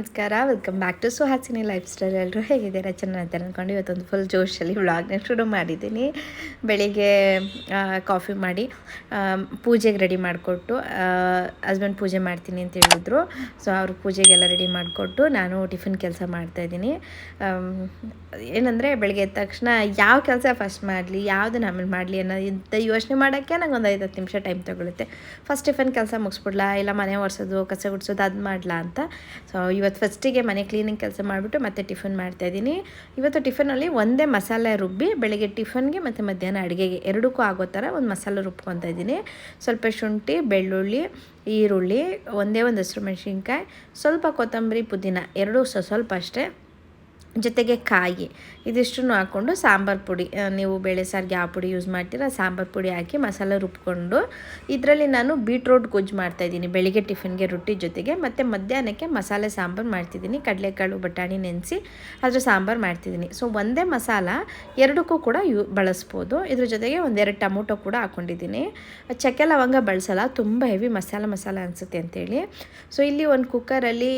ನಮಸ್ಕಾರ, welcome back to Suhasini lifestyle. ಎಲ್ಲರೂ ಹೇಗಿದ್ದೀರಾ? ಚೆನ್ನಾಗಿದ್ದಾರೆ ಅಂದ್ಕೊಂಡು ಇವತ್ತೊಂದು ಫುಲ್ ಜೋಶಲ್ಲಿ ವ್ಲಾಗ್ನ ಶುರು ಮಾಡಿದ್ದೀನಿ. ಬೆಳಿಗ್ಗೆ ಕಾಫಿ ಮಾಡಿ ಪೂಜೆಗೆ ರೆಡಿ ಮಾಡಿಕೊಟ್ಟು, ಹಸ್ಬೆಂಡ್ ಪೂಜೆ ಮಾಡ್ತೀನಿ ಅಂತ ಹೇಳಿದ್ರು. ಸೊ ಅವರು ಪೂಜೆಗೆಲ್ಲ ರೆಡಿ ಮಾಡಿಕೊಟ್ಟು ನಾನು ಟಿಫಿನ್ ಕೆಲಸ ಮಾಡ್ತಾಯಿದ್ದೀನಿ. ಏನಂದರೆ ಬೆಳಗ್ಗೆ ಎದ್ದ ತಕ್ಷಣ ಯಾವ ಕೆಲಸ ಫಸ್ಟ್ ಮಾಡಲಿ, ಯಾವುದನ್ನು ಆಮೇಲೆ ಮಾಡಲಿ ಅನ್ನೋದು ಯೋಚನೆ ಮಾಡೋಕ್ಕೆ ನಂಗೆ ಒಂದು 5-10 ನಿಮಿಷ ಟೈಮ್ ತೊಗೊಳುತ್ತೆ. ಫಸ್ಟ್ ಟಿಫಿನ್ ಕೆಲಸ ಮುಗಿಸ್ಬಿಡ್ಲಾ, ಇಲ್ಲ ಮನೆ ಒರೆಸೋದು ಕಸ ಗುಡಿಸೋದು ಅದು ಮಾಡಲಾ ಅಂತ. ಸೊ ಇವತ್ತು ಫಸ್ಟಿಗೆ ಮನೆ ಕ್ಲೀನಿಂಗ್ ಕೆಲಸ ಮಾಡಿಬಿಟ್ಟು ಮತ್ತೆ ಟಿಫಿನ್ ಮಾಡ್ತಾಯಿದ್ದೀನಿ. ಇವತ್ತು ಟಿಫಿನಲ್ಲಿ ಒಂದೇ ಮಸಾಲೆ ರುಬ್ಬಿ ಬೆಳಗ್ಗೆ ಟಿಫನ್ಗೆ ಮತ್ತು ಮಧ್ಯಾಹ್ನ ಅಡುಗೆಗೆ ಎರಡಕ್ಕೂ ಆಗೋ ಥರ ಒಂದು ಮಸಾಲೆ ರುಬ್ಕೊತಾ ಇದ್ದೀನಿ. ಸ್ವಲ್ಪ ಶುಂಠಿ, ಬೆಳ್ಳುಳ್ಳಿ, ಈರುಳ್ಳಿ, ಒಂದೇ ಒಂದು ಹಸಿರು ಮೆಣಸಿನ್ಕಾಯಿ, ಸ್ವಲ್ಪ ಕೊತ್ತಂಬರಿ, ಪುದೀನ ಎರಡೂ ಸ್ವಲ್ಪ ಅಷ್ಟೇ, ಜೊತೆಗೆ ಕಾಯಿ, ಇದಿಷ್ಟನ್ನು ಹಾಕ್ಕೊಂಡು ಸಾಂಬಾರು ಪುಡಿ, ನೀವು ಬೇಳೆ ಸಾರಿಗೆ ಯಾವ ಪುಡಿ ಯೂಸ್ ಮಾಡ್ತೀರಾ ಸಾಂಬಾರು ಪುಡಿ ಹಾಕಿ ಮಸಾಲೆ ರುಬ್ಕೊಂಡು ಇದರಲ್ಲಿ ನಾನು ಬೀಟ್ರೋಟ್ ಗೊಜ್ಜು ಮಾಡ್ತಾಯಿದ್ದೀನಿ ಬೆಳಿಗ್ಗೆ ಟಿಫಿನ್ಗೆ ರೊಟ್ಟಿ ಜೊತೆಗೆ. ಮತ್ತು ಮಧ್ಯಾಹ್ನಕ್ಕೆ ಮಸಾಲೆ ಸಾಂಬಾರು ಮಾಡ್ತಿದ್ದೀನಿ. ಕಡಲೆಕಾಳು ಬಟಾಣಿ ನೆನೆಸಿ ಅದ್ರ ಸಾಂಬಾರು ಮಾಡ್ತಿದ್ದೀನಿ. ಸೊ ಒಂದೇ ಮಸಾಲ ಎರಡಕ್ಕೂ ಕೂಡ ಬಳಸ್ಬೋದು. ಇದ್ರ ಜೊತೆಗೆ 1-2 ಟೊಮೊಟೊ ಕೂಡ ಹಾಕ್ಕೊಂಡಿದ್ದೀನಿ. ಚಕ್ಕೆ ಲವಂಗ ಬಳಸಲ್ಲ, ತುಂಬ ಹೆವಿ ಮಸಾಲ ಅನಿಸುತ್ತೆ ಅಂತೇಳಿ. ಸೊ ಇಲ್ಲಿ ಒಂದು ಕುಕ್ಕರಲ್ಲಿ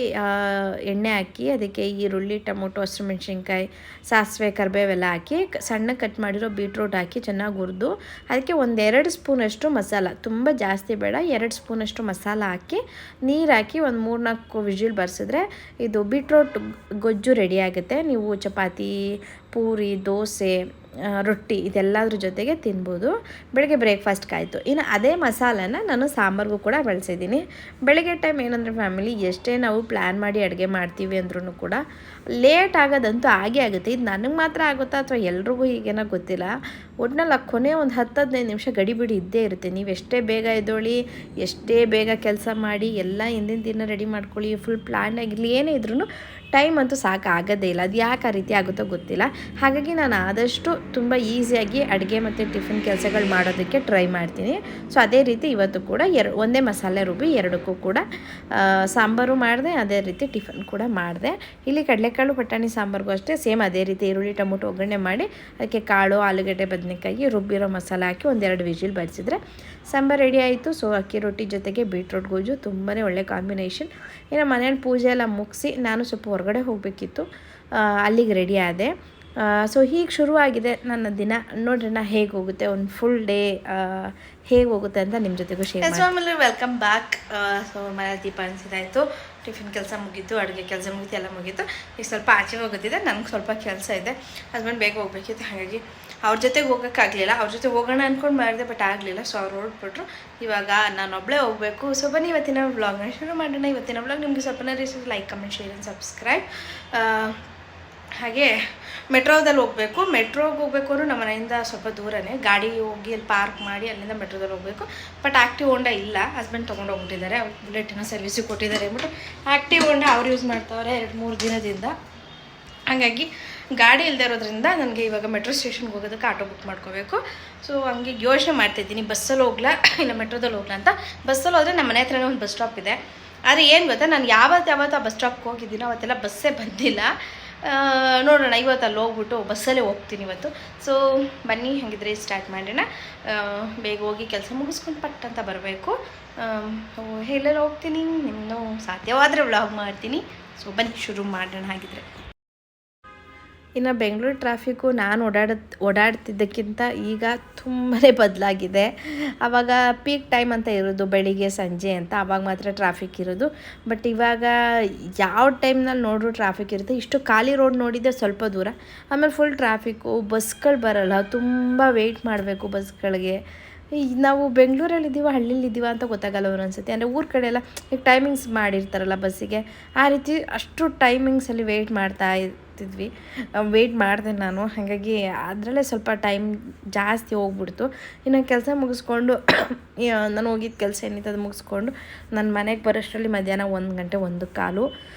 ಎಣ್ಣೆ ಹಾಕಿ ಅದಕ್ಕೆ ಈರುಳ್ಳಿ, ಟೊಮೊಟೊ, ಹಸಿರು ಮೆಣಸಿನ್ಕಾಯಿ, ಸಾಸಿವೆ, ಕರಿಬೇವೆಲ್ಲ ಹಾಕಿ ಸಣ್ಣ ಕಟ್ ಮಾಡಿರೋ ಬೀಟ್ರೋಟ್ ಹಾಕಿ ಚೆನ್ನಾಗಿ ಹುರಿದು ಅದಕ್ಕೆ 1-2 ಸ್ಪೂನಷ್ಟು ಮಸಾಲ, ತುಂಬ ಜಾಸ್ತಿ ಬೇಡ, 2 ಸ್ಪೂನಷ್ಟು ಮಸಾಲ ಹಾಕಿ ನೀರು ಹಾಕಿ ಒಂದು 3-4 ವಿಜಿಲ್ ಬರ್ಸಿದ್ರೆ ಇದು ಬೀಟ್ರೋಟ್ ಗೊಜ್ಜು ರೆಡಿ ಆಗುತ್ತೆ. ನೀವು ಚಪಾತಿ, ಪೂರಿ, ದೋಸೆ, ರೊಟ್ಟಿ ಇದೆಲ್ಲದ್ರ ಜೊತೆಗೆ ತಿನ್ಬೋದು. ಬೆಳಗ್ಗೆ ಬ್ರೇಕ್ಫಾಸ್ಟ್ಗೆ ಆಯಿತು. ಇನ್ನು ಅದೇ ಮಸಾಲನ ನಾನು ಸಾಂಬಾರಿಗೂ ಕೂಡ ಬಳಸಿದ್ದೀನಿ. ಬೆಳಗ್ಗೆ ಟೈಮ್ ಏನಂದರೆ ಫ್ಯಾಮಿಲಿ ಎಷ್ಟೇ ನಾವು ಪ್ಲ್ಯಾನ್ ಮಾಡಿ ಅಡುಗೆ ಮಾಡ್ತೀವಿ ಅಂದ್ರೂ ಕೂಡ ಲೇಟ್ ಆಗೋದಂತೂ ಆಗೇ ಆಗುತ್ತೆ. ಇದು ನನಗೆ ಮಾತ್ರ ಆಗುತ್ತಾ ಅಥವಾ ಎಲ್ರಿಗೂ ಹೀಗೇನೋ ಗೊತ್ತಿಲ್ಲ. ಒಟ್ಟಿನಲ್ಲಿ ಕೊನೆ ಒಂದು 10-15 ನಿಮಿಷ ಗಡಿಬಿಡಿ ಇದ್ದೇ ಇರುತ್ತೆ. ನೀವು ಎಷ್ಟೇ ಬೇಗ ಎದ್ದೊಳಿ, ಎಷ್ಟೇ ಬೇಗ ಕೆಲಸ ಮಾಡಿ, ಎಲ್ಲ ಹಿಂದಿನ ದಿನ ರೆಡಿ ಮಾಡ್ಕೊಳ್ಳಿ, ಫುಲ್ ಪ್ಲ್ಯಾನ್ ಆಗಿರಲಿ, ಏನೇ ಇದ್ರೂ ಟೈಮ್ ಅಂತೂ ಸಾಕಾಗೋದೇ ಇಲ್ಲ. ಅದು ಯಾಕೆ ಆ ರೀತಿ ಆಗುತ್ತೋ ಗೊತ್ತಿಲ್ಲ. ಹಾಗಾಗಿ ನಾನು ಆದಷ್ಟು ತುಂಬ ಈಸಿಯಾಗಿ ಅಡುಗೆ ಮತ್ತು ಟಿಫಿನ್ ಕೆಲಸಗಳು ಮಾಡೋದಕ್ಕೆ ಟ್ರೈ ಮಾಡ್ತೀನಿ. ಸೊ ಅದೇ ರೀತಿ ಇವತ್ತು ಕೂಡ ಒಂದೇ ಮಸಾಲೆ ರುಬ್ಬಿ ಎರಡಕ್ಕೂ ಕೂಡ ಸಾಂಬಾರು ಮಾಡಿದೆ, ಅದೇ ರೀತಿ ಟಿಫಿನ್ ಕೂಡ ಮಾಡಿದೆ. ಇಲ್ಲಿ ಕಡಲೆಕಾಳು ಬಟಾಣಿ ಸಾಂಬಾರಿಗೂ ಅಷ್ಟೇ ಸೇಮ್ ಅದೇ ರೀತಿ ಈರುಳ್ಳಿ, ಟೊಮೊಟೊ ಒಗ್ಗರಣೆ ಮಾಡಿ ಅದಕ್ಕೆ ಕಾಳು, ಆಲೂಗಡ್ಡೆ, ಬದನೆಕಾಯಿ ರುಬ್ಬಿರೋ ಮಸಾಲ ಹಾಕಿ 1-2 ವಿಜಿಲ್ ಬಡಿಸಿದ್ರೆ ಸಾಂಬಾರು ರೆಡಿ ಆಯಿತು. ಸೊ ಅಕ್ಕಿ ರೊಟ್ಟಿ ಜೊತೆಗೆ ಬೀಟ್ರೋಟ್ ಗೊಜ್ಜು ತುಂಬಾ ಒಳ್ಳೆ ಕಾಂಬಿನೇಷನ್. ಇನ್ನು ಮನೇಲಿ ಪೂಜೆ ಎಲ್ಲ ಮುಗಿಸಿ ನಾನು ಸ್ವಲ್ಪ ಹೊರಗಡೆ ಹೋಗಬೇಕಿತ್ತು, ಅಲ್ಲಿಗೆ ರೆಡಿ ಆದೆ. ಸೊ ಹೀಗೆ ಶುರುವಾಗಿದೆ ನನ್ನ ದಿನ. ನೋಡ್ರಿ ಹೇಗೆ ಹೋಗುತ್ತೆ, ಒಂದು ಫುಲ್ ಡೇ ಹೇಗೆ ಹೋಗುತ್ತೆ ಅಂತ ನಿಮ್ಮ ಜೊತೆಗೂ ಶೇರ್ ಮಾಡ್ತೀನಿ. Welcome back. ಸೊ ಮನೆ ದೀಪ ಅನಿಸಿದಾಯಿತು, ಟಿಫಿನ್ ಕೆಲಸ ಮುಗೀತು, ಅಡುಗೆ ಕೆಲಸ ಮುಗೀತು, ಎಲ್ಲ ಮುಗೀತು. ಈಗ ಸ್ವಲ್ಪ ಆಚೆ ಹೋಗುತ್ತಿದೆ, ನನಗೆ ಸ್ವಲ್ಪ ಕೆಲಸ ಇದೆ. ಹಸ್ಬೆಂಡ್ ಬೇಗ ಹೋಗ್ಬೇಕಿತ್ತು, ಹಾಗಾಗಿ ಅವ್ರ ಜೊತೆಗೆ ಹೋಗೋಕ್ಕಾಗಲಿಲ್ಲ. ಅವ್ರ ಜೊತೆ ಹೋಗೋಣ ಅಂದ್ಕೊಂಡು ಮಾಡಿದೆ, ಬಟ್ ಆಗಲಿಲ್ಲ. ಸೊ ಅವ್ರು ಹೊರಟ್ಬಿಟ್ರು. ಇವಾಗ ನಾನು ಒಬ್ಬಳೇ ಹೋಗಬೇಕು. ಸೊ ಬನ್ನಿ ಇವತ್ತಿನ ವ್ಲಾಗ್ನ ಶುರು ಮಾಡೋಣ. ಇವತ್ತಿನ ವ್ಲಾಗ್ ನಿಮಗೆ ಸ್ವಲ್ಪ like, comment, share and subscribe. ಹಾಗೆ ಮೆಟ್ರೋದಲ್ಲಿ ಹೋಗಬೇಕು. ಮೆಟ್ರೋಗೆ ಹೋಗಬೇಕು ಅಂದ್ರೆ ನಮ್ಮ ಮನೆಯಿಂದ ಸ್ವಲ್ಪ ದೂರನೇ, ಗಾಡಿ ಹೋಗಿ ಅಲ್ಲಿ ಪಾರ್ಕ್ ಮಾಡಿ ಅಲ್ಲಿಂದ ಮೆಟ್ರೋದಲ್ಲಿ ಹೋಗಬೇಕು. ಬಟ್ ಆ್ಯಕ್ಟಿವ್ ಹೋಂಡಾ ಇಲ್ಲ, ಹಸ್ಬೆಂಡ್ ತೊಗೊಂಡು ಹೋಗ್ಬಿಟ್ಟಿದ್ದಾರೆ. ಅವ್ರು ಬುಲೆಟಿನ ಸರ್ವಿಸಿಗೆ ಕೊಟ್ಟಿದ್ದಾರೆ ಅಂದ್ಬಿಟ್ಟು ಆ್ಯಕ್ಟಿವ್ ಹೋಂಡಾ ಅವ್ರು ಯೂಸ್ ಮಾಡ್ತಾವ್ರೆ 2-3 ದಿನದಿಂದ. ಹಾಗಾಗಿ ಗಾಡಿ ಇಲ್ಲದೆ ಇರೋದ್ರಿಂದ ನನಗೆ ಇವಾಗ ಮೆಟ್ರೋ ಸ್ಟೇಷನ್ಗೆ ಹೋಗೋದಕ್ಕೆ ಆಟೋ ಬುಕ್ ಮಾಡ್ಕೋಬೇಕು. ಸೊ ಹಂಗೆ ಯೋಚನೆ ಮಾಡ್ತಿದ್ದೀನಿ, ಬಸ್ಸಲ್ಲಿ ಹೋಗ್ಲಾ ಇಲ್ಲ ಮೆಟ್ರೋದಲ್ಲಿ ಹೋಗ್ಲಾ ಅಂತ. ಬಸ್ಸಲ್ಲಿ ಹೋದರೆ ನಮ್ಮ ಮನೆ ಹತ್ರನೇ ಒಂದು ಬಸ್ ಸ್ಟಾಪ್ ಇದೆ. ಆದರೆ ಏನು ಗೊತ್ತಾ, ನಾನು ಯಾವತ್ತು ಆ ಬಸ್ ಸ್ಟಾಪ್ಗೆ ಹೋಗಿದ್ದೀನೋ ಅವತ್ತೆಲ್ಲ ಬಸ್ಸೇ ಬಂದಿಲ್ಲ. ನೋಡೋಣ, ಇವತ್ತು ಅಲ್ಲಿ ಹೋಗ್ಬಿಟ್ಟು ಬಸ್ಸಲ್ಲೇ ಹೋಗ್ತೀನಿ ಇವತ್ತು. ಸೊ ಬನ್ನಿ ಹಾಗಿದ್ರೆ ಸ್ಟಾರ್ಟ್ ಮಾಡೋಣ. ಬೇಗ ಹೋಗಿ ಕೆಲಸ ಮುಗಿಸ್ಕೊಂಡು ಪಟ್ ಅಂತ ಬರಬೇಕು. ಎಲ್ಲೆಲ್ಲ ಹೋಗ್ತೀನಿ, ಇನ್ನೂ ಸಾಧ್ಯವಾದರೆ ವ್ಲಾಗ್ ಮಾಡ್ತೀನಿ. ಸೊ ಬನ್ನಿ ಶುರು ಮಾಡೋಣ ಹಾಗಿದ್ರೆ. ಇನ್ನು ಬೆಂಗಳೂರು ಟ್ರಾಫಿಕ್ಕು ನಾನು ಓಡಾಡ್ತಿದ್ದಕ್ಕಿಂತ ಈಗ ತುಂಬಾ ಬದಲಾಗಿದೆ. ಆವಾಗ ಪೀಕ್ ಟೈಮ್ ಅಂತ ಇರೋದು ಬೆಳಿಗ್ಗೆ ಸಂಜೆ ಅಂತ, ಆವಾಗ ಮಾತ್ರ ಟ್ರಾಫಿಕ್ ಇರೋದು. ಬಟ್ ಇವಾಗ ಯಾವ ಟೈಮ್ನಲ್ಲಿ ನೋಡ್ರೂ ಟ್ರಾಫಿಕ್ ಇರುತ್ತೆ. ಇಷ್ಟು ಖಾಲಿ ರೋಡ್ ನೋಡಿದ್ದೆ ಸ್ವಲ್ಪ ದೂರ, ಆಮೇಲೆ ಫುಲ್ ಟ್ರಾಫಿಕ್ಕು, ಬಸ್ಗಳು ಬರೋಲ್ಲ, ತುಂಬ ವೆಯ್ಟ್ ಮಾಡಬೇಕು ಬಸ್ಗಳಿಗೆ. ನಾವು ಬೆಂಗಳೂರಲ್ಲಿದ್ದೀವ ಹಳ್ಳಿಲಿದ್ದೀವ ಅಂತ ಗೊತ್ತಾಗಲ್ಲ ಒಂದೊಂದ್ಸತಿ. ಅಂದರೆ ಊರ ಕಡೆ ಎಲ್ಲ ಈಗ ಟೈಮಿಂಗ್ಸ್ ಮಾಡಿರ್ತಾರಲ್ಲ ಬಸ್ಸಿಗೆ, ಆ ರೀತಿ ಅಷ್ಟು ಟೈಮಿಂಗ್ಸಲ್ಲಿ ವೆಯ್ಟ್ ಮಾಡಿದೆ ನಾನು. ಹಾಗಾಗಿ ಅದರಲ್ಲೇ ಸ್ವಲ್ಪ ಟೈಮ್ ಜಾಸ್ತಿ ಹೋಗ್ಬಿಡ್ತು. ಇನ್ನು ಕೆಲಸ ಮುಗಿಸ್ಕೊಂಡು ನಾನು ಹೋಗಿದ್ದ ಕೆಲಸ ಏನಿತ್ತು ಅದು ಮುಗಿಸ್ಕೊಂಡು ನನ್ನ ಮನೆಗೆ ಬರೋಷ್ಟರಲ್ಲಿ ಮಧ್ಯಾಹ್ನ 1 ಗಂಟೆ 1:15.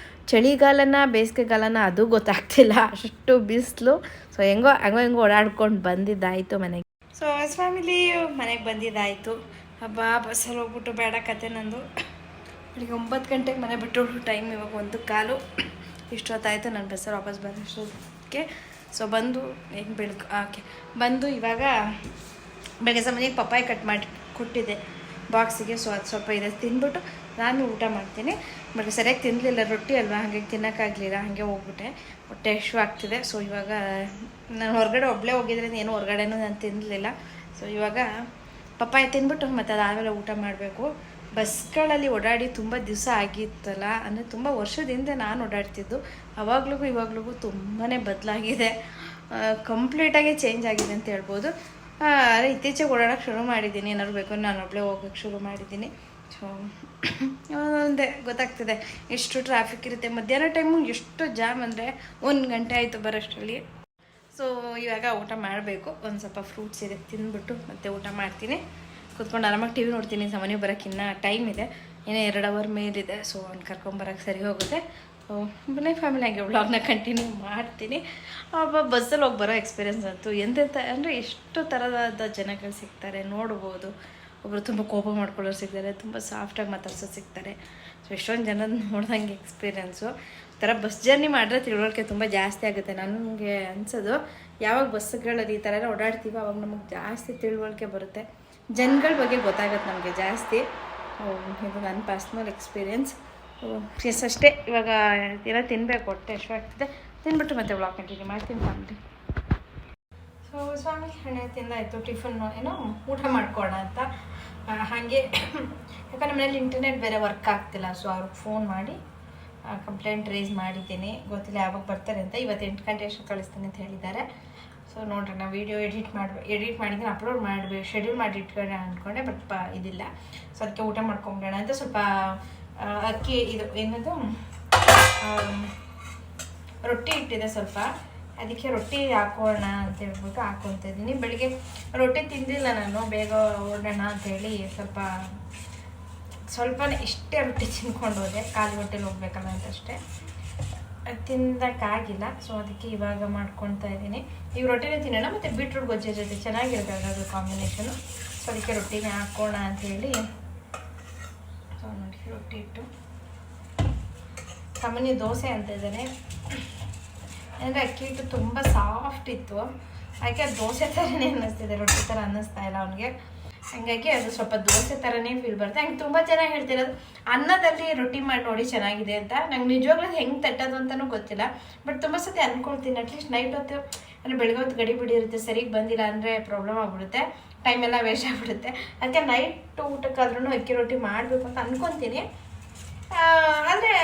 ಚಳಿಗಾಲನ ಬೇಸಿಗೆಗಾಲನ ಅದು ಗೊತ್ತಾಗ್ತಿಲ್ಲ, ಅಷ್ಟು ಬಿಸಿಲು. ಸೊ ಹೆಂಗೋ ಓಡಾಡ್ಕೊಂಡು ಬಂದಿದ್ದಾಯಿತು ಮನೆಗೆ. ಸೊ ಫ್ಯಾಮಿಲಿ ಮನೆಗೆ ಬಂದಿದ್ದಾಯಿತು. ಹಬ್ಬ ಬಸ್ಸಲ್ಲಿ ಹೋಗ್ಬಿಟ್ಟು ಬೇಡ ಕತೆ ನಂದು. ಬೆಳಿಗ್ಗೆ 9 ಗಂಟೆಗೆ ಮನೆ ಬಿಟ್ಟು ಟೈಮ್ ಇವಾಗ 1:15. ಇಷ್ಟೊತ್ತಾಯಿತು ನಾನು ಬಸ್ಸಲ್ಲಿ ವಾಪಸ್ ಬರೋಷ್ಟಕ್ಕೆ. ಸೊ ಬಂದು ಹೆಂಗೆ ಬಂದು ಇವಾಗ ಬೆಳಗ್ಗೆ ಸಮಯಕ್ಕೆ ಪಪ್ಪಾಯಿ ಕಟ್ ಮಾಡಿ ಕೊಟ್ಟಿದ್ದೆ ಬಾಕ್ಸಿಗೆ. ಸೊ ಅದು ಸ್ವಲ್ಪ ಇದೆ ತಿಂದ್ಬಿಟ್ಟು ನಾನು ಊಟ ಮಾಡ್ತೀನಿ. ಬಟ್ ಸರಿಯಾಗಿ ತಿನ್ನಲಿಲ್ಲ, ರೊಟ್ಟಿ ಅಲ್ವಾ ಹಾಗಾಗಿ ತಿನ್ನೋಕ್ಕಾಗಲಿಲ್ಲ, ಹಾಗೆ ಹೋಗ್ಬಿಟ್ಟೆ. ಹೊಟ್ಟೆ ಹಶ್ವು ಆಗ್ತಿದೆ. ಸೊ ಇವಾಗ ನಾನು ಹೊರಗಡೆ ಒಬ್ಬಳೇ ಹೋಗಿದ್ರಿಂದ ಏನೂ ಹೊರಗಡೆನೂ ನಾನು ತಿನ್ನಲಿಲ್ಲ. ಸೊ ಇವಾಗ ಪಪ್ಪಾಯ ತಿಂದ್ಬಿಟ್ಟು ಮತ್ತು ಅದಾದಮೇಲೆ ಊಟ ಮಾಡಬೇಕು. ಬಸ್ಗಳಲ್ಲಿ ಓಡಾಡಿ ತುಂಬ ದಿವಸ ಆಗಿತ್ತಲ್ಲ, ಅಂದರೆ ತುಂಬ ವರ್ಷದಿಂದ ನಾನು ಓಡಾಡ್ತಿದ್ದು. ಅವಾಗ್ಲಿಗೂ ಇವಾಗ್ಲಿಗೂ ತುಂಬಾ ಬದಲಾಗಿದೆ, ಕಂಪ್ಲೀಟಾಗಿ ಚೇಂಜ್ ಆಗಿದೆ ಅಂತ ಹೇಳ್ಬೋದು. ಇತ್ತೀಚೆಗೆ ಓಡಾಡೋಕ್ಕೆ ಶುರು ಮಾಡಿದ್ದೀನಿ. ಏನಾದ್ರು ಬೇಕು ನಾನು ಒಬ್ಬಳೇ ಹೋಗೋಕ್ಕೆ ಶುರು ಮಾಡಿದ್ದೀನಿ. ಸೊ ಒಂದೇ ಗೊತ್ತಾಗ್ತಿದೆ ಎಷ್ಟು ಟ್ರಾಫಿಕ್ ಇರುತ್ತೆ. ಮಧ್ಯಾಹ್ನ ಟೈಮು ಎಷ್ಟು ಜಾಮ್ ಅಂದರೆ 1 ಗಂಟೆ ಆಯಿತು ಬರೋಷ್ಟರಲ್ಲಿ. ಸೊ ಇವಾಗ ಊಟ ಮಾಡಬೇಕು. ಒಂದು ಸ್ವಲ್ಪ ಫ್ರೂಟ್ಸ್ ಇದೆ, ತಿಂದ್ಬಿಟ್ಟು ಮತ್ತೆ ಊಟ ಮಾಡ್ತೀನಿ. ಕೂತ್ಕೊಂಡು ಆರಾಮಾಗಿ ಟಿ ವಿ ನೋಡ್ತೀನಿ. ಸಮನೆ ಬರೋಕ್ಕಿನ್ನ ಟೈಮ್ ಇದೆ, ಏನೋ 2 ಅವರ್ ಮೇಲಿದೆ. ಸೊ ಅವ್ನು ಕರ್ಕೊಂಬರೋಕ್ಕೆ ಸರಿ ಹೋಗುತ್ತೆ. ಸೊ ಮನೆ ಫ್ಯಾಮಿಲಿ ಹಾಗೆ ವ್ಲಾಗ್ನ ಕಂಟಿನ್ಯೂ ಮಾಡ್ತೀನಿ. ಬಸ್ಸಲ್ಲಿ ಹೋಗಿ ಬರೋ ಎಕ್ಸ್ಪೀರಿಯೆನ್ಸ್ ಅಂತೂ ಎಂತೆಂಥ ಅಂದರೆ ಎಷ್ಟು ಥರದ ಜನಗಳು ಸಿಗ್ತಾರೆ ನೋಡ್ಬೋದು. ಒಬ್ಬರು ತುಂಬ ಕೋಪ ಮಾಡ್ಕೊಳ್ಳೋರು ಸಿಗ್ತಾರೆ, ತುಂಬ ಸಾಫ್ಟಾಗಿ ಮಾತಾಡ್ಸೋರು ಸಿಗ್ತಾರೆ. ಸೊ ಎಷ್ಟೊಂದು ಜನ ನೋಡ್ದಂಗೆ ಎಕ್ಸ್ಪೀರಿಯೆನ್ಸು. ಥರ ಬಸ್ ಜರ್ನಿ ಮಾಡಿದ್ರೆ ತಿಳುವಳಿಕೆ ತುಂಬ ಜಾಸ್ತಿ ಆಗುತ್ತೆ. ನನಗೆ ಅನಿಸೋದು ಯಾವಾಗ ಬಸ್ಗಳಲ್ಲಿ ಈ ಥರ ಎಲ್ಲ ಓಡಾಡ್ತೀವಿ ಅವಾಗ ನಮಗೆ ಜಾಸ್ತಿ ತಿಳುವಳಿಕೆ ಬರುತ್ತೆ, ಜನಗಳ ಬಗ್ಗೆ ಗೊತ್ತಾಗುತ್ತೆ ನಮಗೆ ಜಾಸ್ತಿ. ಇದು ನನ್ನ ಪರ್ಸ್ನಲ್ ಎಕ್ಸ್ಪೀರಿಯೆನ್ಸ್. ಎಸ್ ಅಷ್ಟೇ. ಇವಾಗ ಏನೋ ತಿನ್ನಬೇಕು, ಹೊಟ್ಟೆ ಎಷ್ಟು ಆಗ್ತಿದೆ. ತಿನ್ಬಿಟ್ಟು ಮತ್ತೆ ವ್ಲಾಗ್ ಕಂಟಿನ್ಯೂ ಮಾಡ್ತೀನಿ ಫ್ಯಾಮಿಲಿ. ಸೊ ಸ್ವಾಮಿ ಹಣ್ಣೆ ತಿಂದಾಯಿತು. ಟಿಫನ್ ಏನೋ ಊಟ ಮಾಡ್ಕೊಳ್ಳೋಣ ಅಂತ ಹಾಗೆ, ಯಾಕಂದ್ರೆ ಮನೇಲಿ ಇಂಟರ್ನೆಟ್ ಬೇರೆ ವರ್ಕ್ ಆಗ್ತಿಲ್ಲ. ಸೊ ಅವ್ರಿಗೆ ಫೋನ್ ಮಾಡಿ ಕಂಪ್ಲೇಂಟ್ ರೈಸ್ ಮಾಡಿದ್ದೀನಿ. ಗೊತ್ತಿಲ್ಲ ಯಾವಾಗ ಬರ್ತಾರೆ ಅಂತ. ಇವತ್ತು 8 ಗಂಟೆ ಅಷ್ಟು ಕಳಿಸ್ತೀನಿ ಅಂತ ಹೇಳಿದ್ದಾರೆ. ಸೊ ನೋಡ್ರಿ, ನಾನು ವೀಡಿಯೋ ಎಡಿಟ್ ಮಾಡಿದ್ದೀನಿ, ಅಪ್ಲೋಡ್ ಮಾಡಬೇಕು, ಶೆಡ್ಯೂಲ್ ಮಾಡಿ ಇಟ್ಕೊಳ್ಳೋಣ ಅಂದ್ಕೊಂಡೆ. ಬಟ್ ಇದಿಲ್ಲ. ಸೊ ಅದಕ್ಕೆ ಊಟ ಮಾಡ್ಕೊಂಬಿಡೋಣ ಅಂತ ಸ್ವಲ್ಪ ಅಕ್ಕಿ ಇದು ಏನದು ರೊಟ್ಟಿ ಇಟ್ಟಿದೆ ಸ್ವಲ್ಪ, ಅದಕ್ಕೆ ರೊಟ್ಟಿ ಹಾಕೋಣ ಅಂತ ಹೇಳ್ಬಿಟ್ಟು ಹಾಕ್ಕೊತಾ ಇದ್ದೀನಿ. ಬೆಳಿಗ್ಗೆ ರೊಟ್ಟಿ ತಿಂದಿಲ್ಲ ನಾನು, ಬೇಗ ಓಡೋಣ ಅಂಥೇಳಿ ಸ್ವಲ್ಪನೇ ಇಷ್ಟೇ ರೊಟ್ಟಿ ತಿನ್ಕೊಂಡು ಹೋದೆ. ಖಾಲಿ ಹೊಟ್ಟೆಲಿ ಹೋಗ್ಬೇಕಲ್ಲ ಅಂತಷ್ಟೇ, ತಿನ್ನೋಕ್ಕಾಗಿಲ್ಲ. ಸೊ ಅದಕ್ಕೆ ಇವಾಗ ಮಾಡ್ಕೊತಾ ಇದ್ದೀನಿ. ಈಗ ರೊಟ್ಟಿನೇ ತಿನ್ನೋಣ, ಮತ್ತು ಬೀಟ್ರೂಟ್ ಗೊಜ್ಜೆ ಜೊತೆ ಚೆನ್ನಾಗಿರುತ್ತೆ ಅದು ಕಾಂಬಿನೇಷನು. ಸೊ ಅದಕ್ಕೆ ರೊಟ್ಟಿನೇ ಹಾಕೋಣ ಅಂಥೇಳಿ. ಸೊ ನೋಡಿ, ರೊಟ್ಟಿ ಇಟ್ಟು ಸಾಮಾನ್ಯ ದೋಸೆ ಅಂತ ಇದ್ದಾನೆ. ಅಂದರೆ ಅಕ್ಕಿ ಹಿಟ್ಟು ತುಂಬ ಸಾಫ್ಟ್ ಇತ್ತು, ಹಾಗೆ ಅದು ದೋಸೆ ಥರನೇ ಅನ್ನಿಸ್ತಿದೆ, ರೊಟ್ಟಿ ಥರ ಅನ್ನಿಸ್ತಾ ಇಲ್ಲ ಅವನಿಗೆ. ಹಾಗಾಗಿ ಅದು ಸ್ವಲ್ಪ ದೋಸೆ ಥರನೇ ಫೀಲ್ ಬರುತ್ತೆ. ಹಂಗೆ ತುಂಬ ಚೆನ್ನಾಗಿ ಹೇಳ್ತಿರೋದು ಅನ್ನದಲ್ಲಿ ರೊಟ್ಟಿ ಮಾಡಿ ನೋಡಿ ಚೆನ್ನಾಗಿದೆ ಅಂತ. ನಂಗೆ ನಿಜವಾಗ್ಲೂ ಹೆಂಗೆ ತಟ್ಟೋದು ಅಂತಲೂ ಗೊತ್ತಿಲ್ಲ. ಬಟ್ ತುಂಬ ಸತಿ ಅಂದ್ಕೊಳ್ತೀನಿ, ಅಟ್ಲೀಸ್ಟ್ ನೈಟ್ ಹೊತ್ತು ಅಂದರೆ ಬೆಳಗ್ಗೆ ಹೊತ್ತು ಗಡಿ ಬಿಡಿ ಇರುತ್ತೆ, ಸರಿಗೆ ಬಂದಿಲ್ಲ ಅಂದರೆ ಪ್ರಾಬ್ಲಮ್ ಆಗಿಬಿಡುತ್ತೆ, ಟೈಮೆಲ್ಲ ವೇಸ್ಟ್ ಆಗಿಬಿಡುತ್ತೆ. ಅದಕ್ಕೆ ನೈಟ್ ಊಟಕ್ಕಾದ್ರೂ ಅಕ್ಕಿ ರೊಟ್ಟಿ ಮಾಡಬೇಕು ಅಂತ ಅಂದ್ಕೊತೀನಿ. ಆದರೆ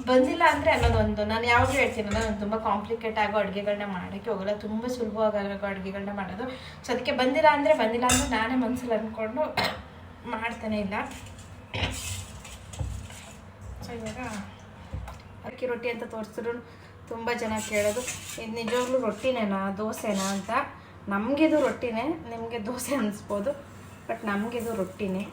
ಬಂದಿಲ್ಲ ಅಂದರೆ ಅನ್ನೋದೊಂದು. ನಾನು ಯಾವಾಗಲೂ ಹೇಳ್ತೀನಲ್ಲ, ನಾನು ತುಂಬ ಕಾಂಪ್ಲಿಕೇಟ್ ಆಗೋ ಅಡುಗೆಗಳನ್ನ ಮಾಡೋಕ್ಕೆ ಹೋಗಲ್ಲ, ತುಂಬ ಸುಲಭವಾಗೋ ಅಡುಗೆಗಳನ್ನ ಮಾಡೋದು. ಸೊ ಅದಕ್ಕೆ ಬಂದಿಲ್ಲ ಅಂದರೆ ನಾನೇ ಮನಸ್ಸಲ್ಲಿ ಅಂದ್ಕೊಂಡು ಮಾಡ್ತಾನೆ ಇಲ್ಲ. ಸೊ ಇವಾಗ ಅಕ್ಕಿ ರೊಟ್ಟಿ ಅಂತ ತೋರಿಸಿದ್ರು ತುಂಬ ಜನ ಕೇಳೋದು, ಇದು ನಿಜವಾಗ್ಲೂ ರೊಟ್ಟಿನೇನಾ ದೋಸೆನಾ ಅಂತ. ನಮಗಿದು ರೊಟ್ಟಿನೇ, ನಿಮಗೆ ದೋಸೆ ಅನ್ನಿಸ್ಬೋದು, ಬಟ್ ನಮಗಿದು ರೊಟ್ಟಿನೇ.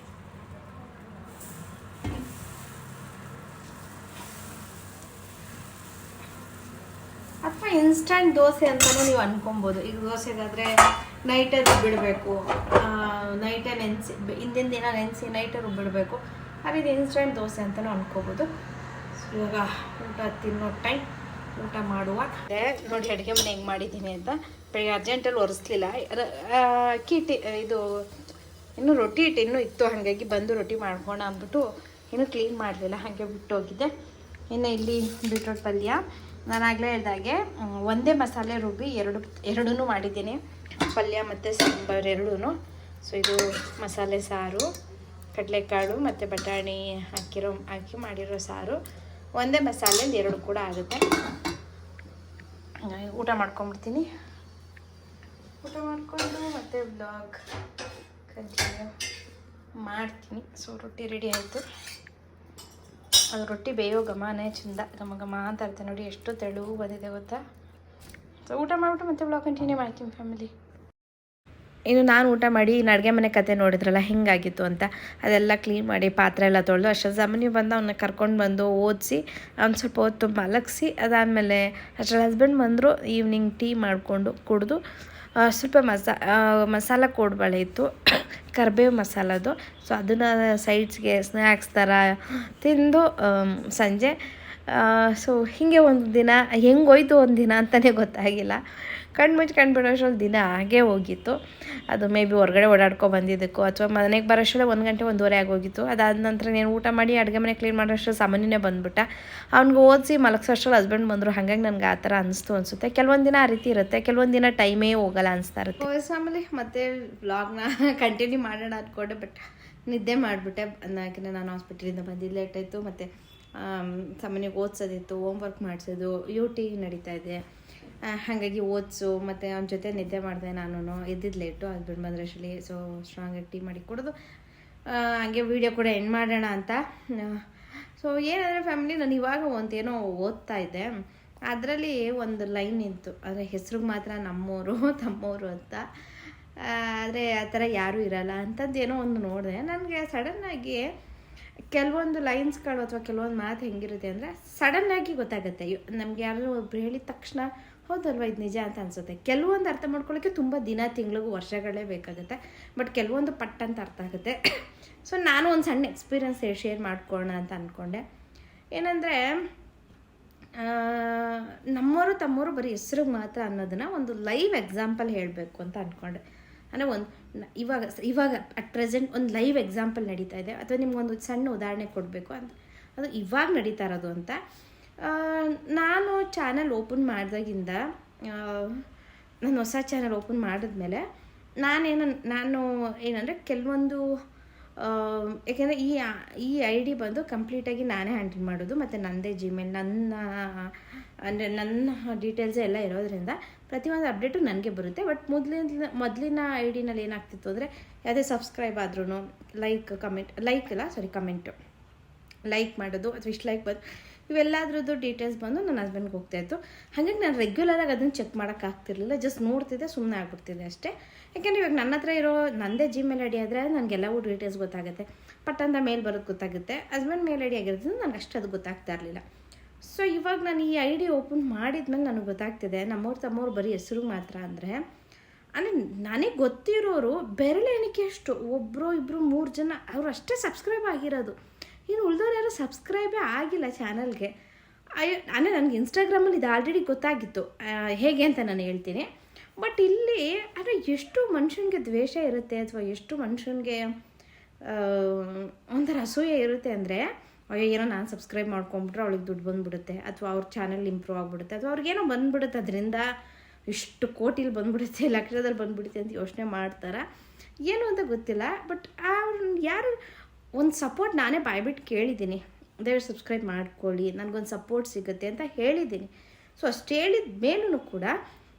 ಅಥವಾ ಇನ್ಸ್ಟಂಟ್ ದೋಸೆ ಅಂತಲೂ ನೀವು ಅನ್ಕೊಬೋದು. ಈಗ ದೋಸೆಗಾದರೆ ನೈಟೇ ರುಬ್ಬಿಡಬೇಕು, ನೈಟೇ ನೆನೆಸಿ, ಹಿಂದಿನ ದಿನ ನೆನೆಸಿ ನೈಟೇ ರುಬ್ಬಿಡಬೇಕು. ಹಾಗೆ ಇದು ಇನ್ಸ್ಟಂಟ್ ದೋಸೆ ಅಂತಲೂ ಅನ್ಕೋಬೋದು. ಇವಾಗ ಊಟ ತಿನ್ನೋ ಟೈಮ್, ಊಟ ಮಾಡುವ ನೋಡಿ ಅಡುಗೆ ಮನೆ ಹೆಂಗೆ ಮಾಡಿದ್ದೀನಿ ಅಂತ. ಬೆಳಿಗ್ಗೆ ಅರ್ಜೆಂಟಲ್ಲಿ ಒರೆಸ್ಲಿಲ್ಲ, ಅಕ್ಕಿ ಹಿಟ್ಟು ಇದು ಇನ್ನೂ ರೊಟ್ಟಿ ಹಿಟ್ಟು ಇನ್ನೂ ಇತ್ತು, ಹಾಗಾಗಿ ಬಂದು ರೊಟ್ಟಿ ಮಾಡ್ಕೋಣ ಅಂದ್ಬಿಟ್ಟು ಇನ್ನೂ ಕ್ಲೀನ್ ಮಾಡಲಿಲ್ಲ, ಹಾಗೆ ಬಿಟ್ಟೋಗಿದ್ದೆ. ಇನ್ನು ಇಲ್ಲಿ ಬೀಟ್ರೋಟ್ ಪಲ್ಯ ನಾನಾಗಲೇ ಹೇಳ್ದಾಗೆ ಒಂದೇ ಮಸಾಲೆ ರುಬ್ಬಿ ಎರಡೂ ಮಾಡಿದ್ದೀನಿ, ಪಲ್ಯ ಮತ್ತು ಸಾಂಬಾರು ಎರಡೂ. ಸೊ ಇದು ಮಸಾಲೆ ಸಾರು, ಕಡಲೆಕಾಳು ಮತ್ತು ಬಟಾಣಿ ಹಾಕಿ ಮಾಡಿರೋ ಸಾರು, ಒಂದೇ ಮಸಾಲೆಯಲ್ಲಿ 2 ಕೂಡ ಆಗುತ್ತೆ. ಊಟ ಮಾಡ್ಕೊಂಬಿಡ್ತೀನಿ. ಊಟ ಮಾಡಿಕೊಂಡು ಮತ್ತೆ ಬ್ಲಾಗ್ ಕಂಟಿನ್ಯೂ ಮಾಡ್ತೀನಿ. ಸೊ ರೊಟ್ಟಿ ರೆಡಿ ಆಯಿತು. ಅದು ರೊಟ್ಟಿ ಬೇಯೋ ಘಮನೇ ಚಂದ, ಘಮ ಅಂತ ಇರುತ್ತೆ ನೋಡಿ, ಎಷ್ಟು ತೆಳುವು ಬಂದಿದೆ ಗೊತ್ತಾ. ಸೊ ಊಟ ಮಾಡಿಬಿಟ್ಟು ಮತ್ತೆ ಬ್ಲಾಗ್ ಕಂಟಿನ್ಯೂ ಮಾಡ್ತೀನಿ ಫ್ಯಾಮಿಲಿ. ಇನ್ನು ನಾನು ಊಟ ಮಾಡಿ ಇನ್ನು ಅಡುಗೆ ಮನೆ ಕತೆ ನೋಡಿದ್ರಲ್ಲ ಹೆಂಗಾಗಿತ್ತು ಅಂತ, ಅದೆಲ್ಲ ಕ್ಲೀನ್ ಮಾಡಿ ಪಾತ್ರೆ ಎಲ್ಲ ತೊಳೆದು ಅಷ್ಟೊಂದು ಸಮಯ ಬಂದು ಅವನ್ನ ಕರ್ಕೊಂಡು ಬಂದು ಓದಿಸಿ ಅವ್ನು ಸ್ವಲ್ಪ ಹೊತ್ತು ಮಲಗಿಸಿ, ಅದಾದಮೇಲೆ ಅಷ್ಟರಲ್ಲಿ ಹಸ್ಬೆಂಡ್ ಬಂದರು. ಈವ್ನಿಂಗ್ ಟೀ ಮಾಡಿಕೊಂಡು ಕುಡಿದು ಸ್ವಲ್ಪ ಮಸಾಲ ಕೋಡ್ಬಳೆ ಇತ್ತು, ಕರಿಬೇವು ಮಸಾಲದು. ಸೊ ಅದನ್ನು ಸೈಡ್ಸ್ಗೆ ಸ್ನ್ಯಾಕ್ಸ್ ಥರ ತಿಂದು ಸಂಜೆ. ಸೊ ಹೀಗೆ ಒಂದು ದಿನ ಹೆಂಗೋಯ್ತು ಒಂದು ದಿನ ಅಂತಲೇ ಗೊತ್ತಾಗಿಲ್ಲ. ಕಣ್ಣು ಮುಚ್ಚಿ ಕಣ್ಣು ಬಿಡೋಷ್ಟ್ರಲ್ಲಿ ದಿನ ಹಾಗೇ ಹೋಗಿತ್ತು. ಅದು ಮೇ ಬಿ ಹೊರಗಡೆ ಓಡಾಡ್ಕೊ ಬಂದಿದ್ದಕ್ಕೋ ಅಥವಾ ಮನೆಗೆ ಬರೋಷ್ಟರಲ್ಲಿ 1 ಗಂಟೆ 1:30 ಆಗೋಗಿತ್ತು. ಅದಾದ ನಂತರ ನಾನು ಊಟ ಮಾಡಿ ಅಡುಗೆ ಮನೆ ಕ್ಲೀನ್ ಮಾಡೋಷ್ಟು ಸಾಮಾನ್ಯನೇ ಬಂದುಬಿಟ್ಟ. ಅವ್ನಿಗೆ ಓದಿಸಿ ಮಲಗಿಸೋಷ್ಟ್ರಲ್ಲಿ ಹಸ್ಬೆಂಡ್ ಬಂದರು. ಹಾಗಾಗಿ ನನಗೆ ಆ ಥರ ಅನಿಸುತ್ತೆ. ಕೆಲವೊಂದು ದಿನ ಆ ರೀತಿ ಇರುತ್ತೆ, ಕೆಲವೊಂದು ದಿನ ಟೈಮೇ ಹೋಗಲ್ಲ ಅನಿಸ್ತಾ ಇರುತ್ತೆ. ಆಮೇಲೆ ಮತ್ತೆ ವ್ಲಾಗ್ನ ಕಂಟಿನ್ಯೂ ಮಾಡೋಣ ಅಂದ್ಕೊಂಡೆ, ಬಟ್ ನಿದ್ದೆ ಮಾಡಿಬಿಟ್ಟೆ. ಯಾಕೆಂದರೆ ನಾನು ಹಾಸ್ಪಿಟಲಿಂದ ಬಂದಿದ್ದು ಲೇಟ್ ಆಯಿತು. ಮತ್ತು ಸಾಮಾನ್ಯವಾಗಿ ಓದಿಸೋದಿತ್ತು, ಹೋಮ್ವರ್ಕ್ ಮಾಡಿಸೋದು, UT ನಡೀತಾ ಇದೆ. ಹಾಗಾಗಿ ಓದಿಸು ಮತ್ತು ಅವನ ಜೊತೆ ನಿದ್ದೆ ಮಾಡಿದೆ. ನಾನು ಎದ್ದಿದ್ದು ಲೇಟು, ಹಸ್ಬೆಂಡ್ ಬಂದ್ರಷ್ಟರಲ್ಲಿ. ಸೊ ಸ್ಟ್ರಾಂಗಾಗಿ ಟೀ ಮಾಡಿ ಕೊಡೋದು, ಹಾಗೆ ವೀಡಿಯೋ ಕೂಡ ಎಂಡ್ ಮಾಡೋಣ ಅಂತ. ಸೊ ಏನಂದರೆ ಫ್ಯಾಮಿಲಿ, ನಾನು ಇವಾಗ ಒಂದೇನೋ ಓದ್ತಾ ಇದ್ದೆ, ಅದರಲ್ಲಿ ಒಂದು ಲೈನ್ ಇತ್ತು. ಆದರೆ ಹೆಸ್ರಿಗೆ ಮಾತ್ರ ನಮ್ಮವರು ತಮ್ಮವರು ಅಂತ, ಆದರೆ ಆ ಥರ ಯಾರೂ ಇರಲ್ಲ ಅಂಥದ್ದು ಏನೋ ಒಂದು ನೋಡಿದೆ. ನನಗೆ ಸಡನ್ನಾಗಿ ಕೆಲವೊಂದು ಲೈನ್ಸ್ಗಳು ಅಥವಾ ಕೆಲವೊಂದು ಮಾತು ಹೆಂಗಿರುತ್ತೆ ಅಂದರೆ ಸಡನ್ನಾಗಿ ಗೊತ್ತಾಗುತ್ತೆ. ನಮ್ಗೆ ಯಾರು ಒಬ್ರು ಹೇಳಿದ ತಕ್ಷಣ ಹೌದಲ್ವ ಇದು ನಿಜ ಅಂತ ಅನಿಸುತ್ತೆ. ಕೆಲವೊಂದು ಅರ್ಥ ಮಾಡ್ಕೊಳ್ಳೋಕ್ಕೆ ತುಂಬ ದಿನ, ತಿಂಗಳಿಗೂ, ವರ್ಷಗಳೇ ಬೇಕಾಗುತ್ತೆ. ಬಟ್ ಕೆಲವೊಂದು ಪಟ್ ಅಂತ ಅರ್ಥ ಆಗುತ್ತೆ. ಸೊ ನಾನು ಒಂದು ಸಣ್ಣ ಎಕ್ಸ್ಪೀರಿಯನ್ಸ್ ಶೇರ್ ಮಾಡ್ಕೊಳ್ಳೋಣ ಅಂತ ಅಂದ್ಕೊಂಡೆ. ಏನಂದರೆ ನಮ್ಮವರು ತಮ್ಮವರು ಬರೀ ಹೆಸ್ರಿಗೆ ಮಾತ್ರ ಅನ್ನೋದನ್ನು ಒಂದು ಲೈವ್ ಎಕ್ಸಾಂಪಲ್ ಹೇಳಬೇಕು ಅಂತ ಅಂದ್ಕೊಂಡೆ. ಅಂದರೆ ಇವಾಗ ಅಟ್ ಪ್ರೆಸೆಂಟ್ ಒಂದು ಲೈವ್ ಎಕ್ಸಾಂಪಲ್ ನಡೀತಾ ಇದೆ, ಅಥವಾ ನಿಮ್ಗೊಂದು ಸಣ್ಣ ಉದಾಹರಣೆ ಕೊಡಬೇಕು ಅಂತ. ಅದು ಇವಾಗ ನಡೀತಾ ಇರೋದು ಅಂತ. ನಾನು ಚಾನಲ್ ಓಪನ್ ಮಾಡಿದಾಗಿಂದ, ನಾನು ಹೊಸ ಚಾನಲ್ ಓಪನ್ ಮಾಡಿದ್ಮೇಲೆ ನಾನು ಏನಂದರೆ ಕೆಲವೊಂದು, ಏಕೆಂದರೆ ಈ ID ಬಂದು ಕಂಪ್ಲೀಟಾಗಿ ನಾನೇ ಹ್ಯಾಂಡಲ್ ಮಾಡೋದು, ಮತ್ತು ನನ್ನದೇ ಜಿಮೇಲ್, ನನ್ನ ಡೀಟೇಲ್ಸೇ ಎಲ್ಲ ಇರೋದ್ರಿಂದ ಪ್ರತಿಯೊಂದು ಅಪ್ಡೇಟು ನನಗೆ ಬರುತ್ತೆ. ಬಟ್ ಮೊದಲಿನ IDನಲ್ಲಿ ಏನಾಗ್ತಿತ್ತು ಅಂದರೆ, ಯಾವುದೇ ಸಬ್ಸ್ಕ್ರೈಬ್ ಆದ್ರೂ ಕಮೆಂಟು ಲೈಕ್ ಮಾಡೋದು ಅಥವಾ ಇಷ್ಟು ಲೈಕ್ ಬಂದು ಇವೆಲ್ಲದ್ರದ್ದು ಡೀಟೇಲ್ಸ್ ಬಂದು ನನ್ನ ಹಸ್ಬೆಂಡ್ಗೆ ಹೋಗ್ತಾಯಿತ್ತು. ಹಾಗಾಗಿ ನಾನು ರೆಗ್ಯುಲರಾಗಿ ಅದನ್ನು ಚೆಕ್ ಮಾಡೋಕ್ಕಾಗ್ತಿರ್ಲಿಲ್ಲ, ಜಸ್ಟ್ ನೋಡ್ತಿದ್ದೆ, ಸುಮ್ಮನೆ ಆಗ್ಬಿಡ್ತಿದ್ದೆ ಅಷ್ಟೇ. ಯಾಕೆಂದರೆ ಇವಾಗ ನನ್ನ ಹತ್ರ ಇರೋ ನನ್ನದೇ ಜಿಮೇಲ್ ID ಆದರೆ ನನಗೆಲ್ಲವೂ ಡೀಟೇಲ್ಸ್ ಗೊತ್ತಾಗುತ್ತೆ, ಪಟ್ಟಂತ ಮೇಲ್ ಬರೋದು ಗೊತ್ತಾಗುತ್ತೆ. ಹಸ್ಬೆಂಡ್ ಮೇಲ್ ID ಆಗಿರೋದ್ರಿಂದ ನನಗೆ ಅಷ್ಟು ಅದು ಗೊತ್ತಾಗ್ತಾ ಇರಲಿಲ್ಲ. ಸೊ ಇವಾಗ ನಾನು ಈ ID ಓಪನ್ ಮಾಡಿದ್ಮೇಲೆ ನನಗೆ ಗೊತ್ತಾಗ್ತಿದೆ, ನಮ್ಮವ್ರು ತಮ್ಮವ್ರು ಬರೀ ಹೆಸರು ಮಾತ್ರ ಅಂದರೆ ನನಗೆ ಗೊತ್ತಿರೋರು ಬೆರಳೆಣಿಕೆಯಷ್ಟು, ಒಬ್ಬರು ಇಬ್ಬರು 3 ಜನ ಅವರು ಅಷ್ಟೇ ಸಬ್ಸ್ಕ್ರೈಬ್ ಆಗಿರೋದು. ಇನ್ನು ಉಳಿದವ್ರು ಯಾರು ಸಬ್ಸ್ಕ್ರೈಬೇ ಆಗಿಲ್ಲ ಚಾನಲ್ಗೆ. ಅಂದರೆ ನನಗೆ ಇನ್ಸ್ಟಾಗ್ರಾಮಲ್ಲಿ ಇದು ಆಲ್ರೆಡಿ ಗೊತ್ತಾಗಿತ್ತು ಹೇಗೆ ಅಂತ ನಾನು ಹೇಳ್ತೀನಿ. ಬಟ್ ಇಲ್ಲಿ ಅಂದರೆ ಎಷ್ಟು ಮನುಷ್ಯನಿಗೆ ದ್ವೇಷ ಇರುತ್ತೆ, ಅಥವಾ ಎಷ್ಟು ಮನುಷ್ಯನಿಗೆ ಒಂಥರ ಅಸೂಯೆ ಇರುತ್ತೆ ಅಂದರೆ, ಅಯ್ಯೋ ಏನೋ ನಾನು ಸಬ್ಸ್ಕ್ರೈಬ್ ಮಾಡ್ಕೊಂಬಿಟ್ರೆ ಅವಳಿಗೆ ದುಡ್ಡು ಬಂದುಬಿಡುತ್ತೆ, ಅಥವಾ ಅವ್ರ ಚಾನಲ್ ಇಂಪ್ರೂವ್ ಆಗಿಬಿಡುತ್ತೆ, ಅಥವಾ ಅವ್ರಿಗೇನೋ ಬಂದುಬಿಡುತ್ತೆ, ಅದರಿಂದ ಇಷ್ಟು ಕೋಟಿಲಿ ಬಂದುಬಿಡುತ್ತೆ, ಲಕ್ಷದಲ್ಲಿ ಬಂದುಬಿಡುತ್ತೆ ಅಂತ ಯೋಚನೆ ಮಾಡ್ತಾರೆ. ಏನು ಅಂತ ಗೊತ್ತಿಲ್ಲ. ಬಟ್ ಯಾರು ಒಂದು ಸಪೋರ್ಟ್ ನಾನೇ ಬಾಯ್ಬಿಟ್ಟು ಕೇಳಿದ್ದೀನಿ, ದಯವಿಟ್ಟು ಸಬ್ಸ್ಕ್ರೈಬ್ ಮಾಡ್ಕೊಳ್ಳಿ, ನನಗೊಂದು ಸಪೋರ್ಟ್ ಸಿಗುತ್ತೆ ಅಂತ ಹೇಳಿದ್ದೀನಿ. ಸೊ ಅಷ್ಟು ಹೇಳಿದ ಮೇಲೂ ಕೂಡ